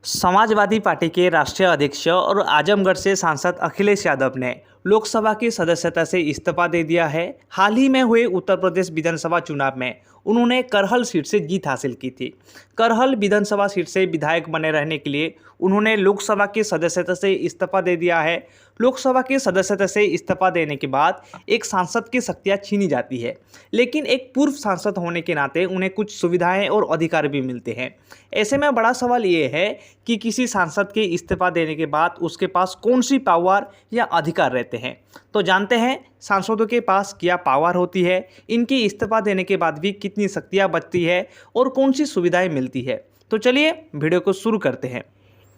Samajwadi party के राष्ट्रीय अध्यक्ष और आजमगढ़ से सांसद अखिलेश यादव ने लोकसभा की सदस्यता से इस्तीफा दे दिया है। हाल ही में हुए उत्तर प्रदेश विधानसभा चुनाव में उन्होंने करहल सीट से जीत हासिल की थी। करहल विधानसभा सीट से विधायक बने रहने के लिए उन्होंने लोकसभा की सदस्यता से इस्तीफा दे दिया है। लोकसभा की सदस्यता से इस्तीफा देने के बाद एक सांसद की शक्तियां छीनी जाती है, लेकिन एक पूर्व सांसद होने के नाते उन्हें कुछ सुविधाएं और अधिकार भी मिलते हैं। ऐसे में बड़ा सवाल ये है कि किसी सांसद के इस्तीफा देने के बाद उसके पास कौन सी पावर या अधिकार रहते हैं। तो जानते हैं सांसदों के पास क्या पावर होती है, इनकी इस्तीफा देने के बाद भी कितनी शक्तियां बचती है और कौन सी सुविधाएं मिलती है। तो चलिए वीडियो को शुरू करते हैं।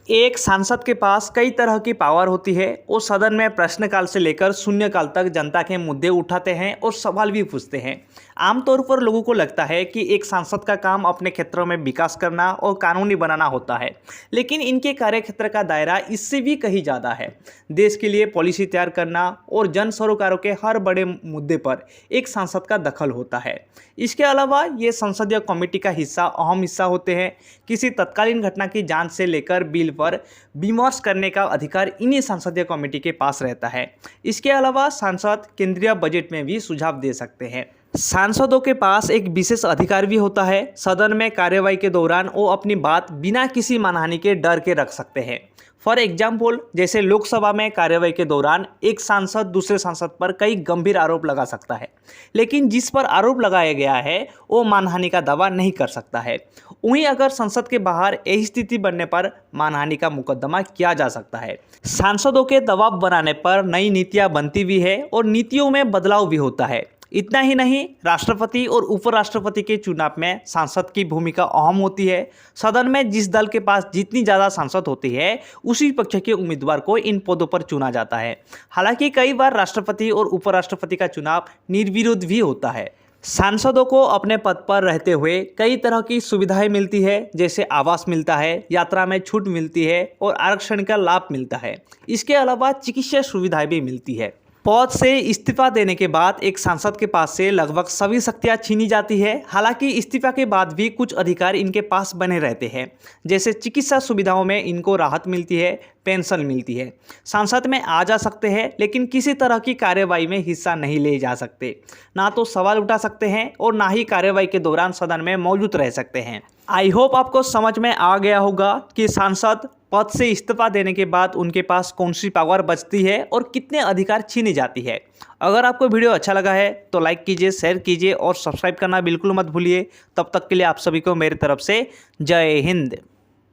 एक सांसद के पास कई तरह की पावर होती है। वो सदन में प्रश्नकाल से लेकर शून्यकाल तक जनता के मुद्दे उठाते हैं और सवाल भी पूछते हैं। आमतौर पर लोगों को लगता है कि एक सांसद का काम अपने क्षेत्रों में विकास करना और कानूनी बनाना होता है, लेकिन इनके कार्यक्षेत्र का दायरा इससे भी कहीं ज़्यादा है। देश के लिए पॉलिसी तैयार करना और जन सरोकारों के हर बड़े मुद्दे पर एक सांसद का दखल होता है। इसके अलावा ये संसदीय कमेटी का अहम हिस्सा होते हैं। किसी तत्कालीन घटना की जांच से लेकर बिल पर विमर्श करने का अधिकार इन्हीं संसदीय कमेटी के पास रहता है। इसके अलावा सांसद केंद्रीय बजट में भी सुझाव दे सकते हैं। सांसदों के पास एक विशेष अधिकार भी होता है। सदन में कार्यवाही के दौरान वो अपनी बात बिना किसी मानहानि के डर के रख सकते हैं। फॉर एग्जाम्पल, जैसे लोकसभा में कार्यवाही के दौरान एक सांसद दूसरे सांसद पर कई गंभीर आरोप लगा सकता है, लेकिन जिस पर आरोप लगाया गया है वो मानहानि का दावा नहीं कर सकता है। वहीं अगर संसद के बाहर यही स्थिति बनने पर मानहानि का मुकदमा किया जा सकता है। सांसदों के दबाव बनाने पर नई नीतियां बनती भी है और नीतियों में बदलाव भी होता है। इतना ही नहीं, राष्ट्रपति और उपराष्ट्रपति के चुनाव में सांसद की भूमिका अहम होती है। सदन में जिस दल के पास जितनी ज़्यादा सांसद होती है, उसी पक्ष के उम्मीदवार को इन पदों पर चुना जाता है। हालांकि कई बार राष्ट्रपति और उपराष्ट्रपति का चुनाव निर्विरोध भी होता है। सांसदों को अपने पद पर रहते हुए कई तरह की सुविधाएं मिलती है, जैसे आवास मिलता है, यात्रा में छूट मिलती है और आरक्षण का लाभ मिलता है। इसके अलावा चिकित्सा सुविधाएं भी मिलती है। पद से इस्तीफा देने के बाद एक सांसद के पास से लगभग सभी शक्तियां छीनी जाती है। हालांकि इस्तीफा के बाद भी कुछ अधिकार इनके पास बने रहते हैं, जैसे चिकित्सा सुविधाओं में इनको राहत मिलती है, पेंशन मिलती है। सांसद में आ जा सकते हैं, लेकिन किसी तरह की कार्यवाही में हिस्सा नहीं ले जा सकते, ना तो सवाल उठा सकते हैं और ना ही कार्यवाही के दौरान सदन में मौजूद रह सकते हैं। आई होप आपको समझ में आ गया होगा कि सांसद पद से इस्तीफा देने के बाद उनके पास कौन सी पावर बचती है और कितने अधिकार छीनी जाती है। अगर आपको वीडियो अच्छा लगा है तो लाइक कीजिए, शेयर कीजिए और सब्सक्राइब करना बिल्कुल मत भूलिए। तब तक के लिए आप सभी को मेरी तरफ से जय हिंद।